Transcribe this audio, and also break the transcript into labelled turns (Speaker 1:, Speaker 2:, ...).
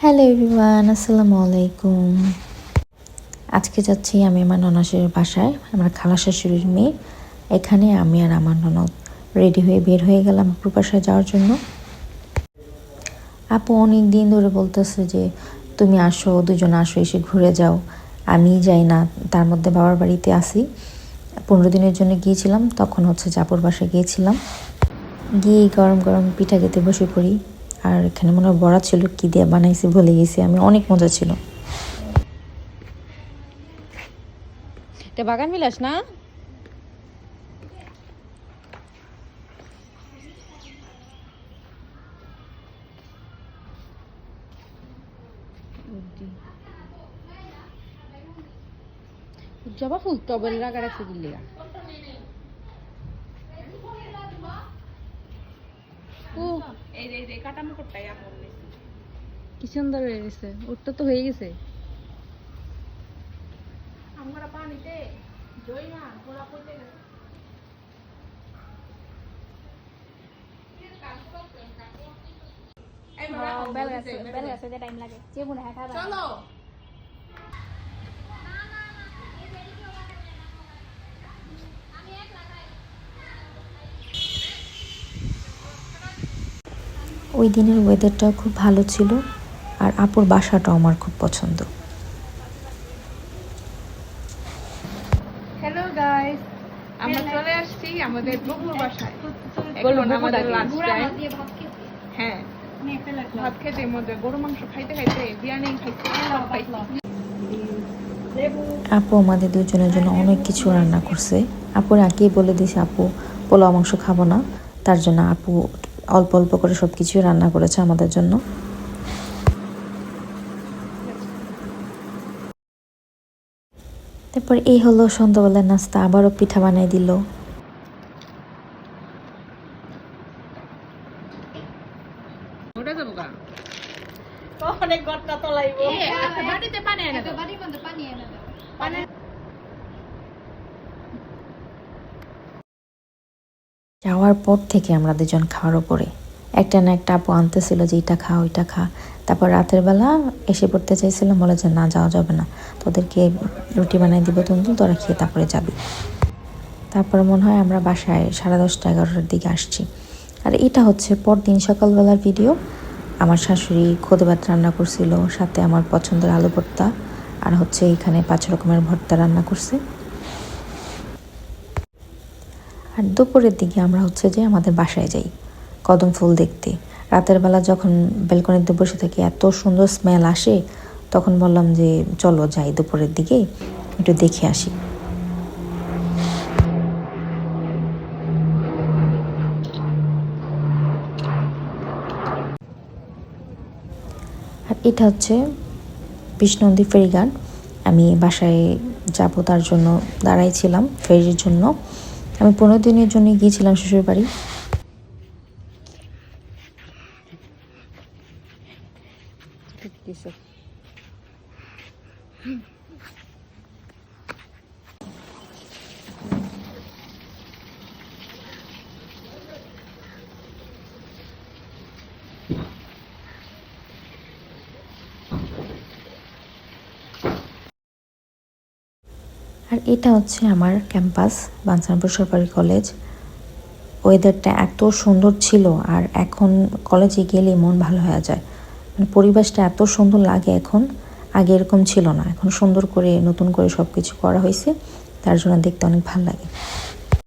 Speaker 1: Hello everyone, আসসালামু আলাইকুম। আজকে যাচ্ছি আমি আমার ননাসের বাসায়, আমার খালা শাশুড়ির মেয়ে। এখানে আমি আর আমার ননদ রেডি হয়ে বের হয়ে গেলাম আপুর বাসায় যাওয়ার জন্য। আপু অনেক দিন ধরে বলতেছে যে তুমি আসো, দুজন আসো, এসে ঘুরে যাও। আমি যাই না, তার মধ্যে বাবার বাড়িতে আসি। 15 দিনের জন্য গিয়েছিলাম, তখন হচ্ছে আপুর বাসায় গিয়েছিলাম। গিয়ে গরম গরম পিঠা খেতে বসে পড়ি। আর এখানে মনে হয় বড়া ছিল, কী দিয়ে বানাইছি ভুলে গেছি আমি, অনেক মজা ছিল।
Speaker 2: এটা বাগান বিলাস না? জবা ফুল টবের লাগা রাখছে দিল্লিগা। ও এই কাটা মুকুটটাই আমার কি সুন্দর হয়ে গেছে, ওরটা তো হয়ে গেছে। আমরা পানিতে জই না গোলা পড়তে গেছে। চলো
Speaker 1: ওই দিনের ওয়েদারটাও খুব ভালো ছিল, আর আপুর বাসাটাও আমার খুব পছন্দ।
Speaker 3: হ্যালো গাইস, আমরা চলে আসছি আমাদের বগুর বাসায়। এখন আমাদের লাঞ্চ টাইম। হ্যাঁ, ভাত খেতে মধ্যে গরু মাংস খাইতে খাইতে বিরিয়ানি খাইতে সব খাইছি।
Speaker 1: আপু আমাদের দুজনের জন্য অনেক কিছু রান্না করছে। আপুর আগেই বলে দিয়েছে আপু পোলাও মাংস খাবো না, তার জন্য আপু অল্প অল্প করে সব কিছুই রান্না করেছে আমাদের জন্য। তারপর এই হলো সন্ধ্যাবেলার নাস্তা, আবারও পিঠা বানাই দিল।
Speaker 3: ওটা যাবো গা
Speaker 2: অনেক গট্টা তোলাইবো।
Speaker 3: আচ্ছা, বাড়িতে পানি এনে দাও। পানি
Speaker 1: যাওয়ার পর থেকে আমরা দুজন খাওয়ার ওপরে একটা না একটা আপু আনতেছিল যে এটা খা ওইটা খা। তারপর রাতের বেলা এসে পড়তে চাইছিলাম, বলে যে না যাওয়া যাবে না, তোদেরকে রুটি বানাই দিব, তুমি তোরা খেয়ে তারপরে যাবি। তারপরে মনে হয় আমরা বাসায় 10:30 11টার দিকে আসছি। আর এটা হচ্ছে পরদিন সকালবেলার ভিডিও। আমার শাশুড়ি খোদে ভাত রান্না করছিল, সাথে আমার পছন্দের আলু ভর্তা, আর হচ্ছে এখানে 5 রকমের ভর্তা রান্না করছে। আর দুপুরের দিকে আমরা হচ্ছে যে আমাদের বাসায় যাই কদম ফুল দেখতে। রাতের বেলা যখন ব্যালকনিতে বসে থাকি এত সুন্দর স্মেল আসে, তখন বললাম যে চলো যাই দুপুরের দিকে একটু দেখে আসি। আর এটা হচ্ছে বিষ্ণুনদী ফেরিঘাট। আমি বাসায় যাব তার জন্য দাঁড়াইছিলাম ফেরির জন্য। আমি 15 দিনের জন্য গিয়েছিলাম শ্বশুর বাড়ি। আর এটা হচ্ছে আমার ক্যাম্পাস, বাঞ্ছারামপুর সরকারি কলেজ। ওয়েদারটা এত সুন্দর ছিল, আর এখন কলেজে গেলে মন ভালো হয়ে যায়। মানে পরিবেশটা এত সুন্দর লাগে এখন, আগে এরকম ছিল না। এখন সুন্দর করে নতুন করে সব কিছু করা হয়েছে, তার জন্য দেখতে অনেক ভালো লাগে।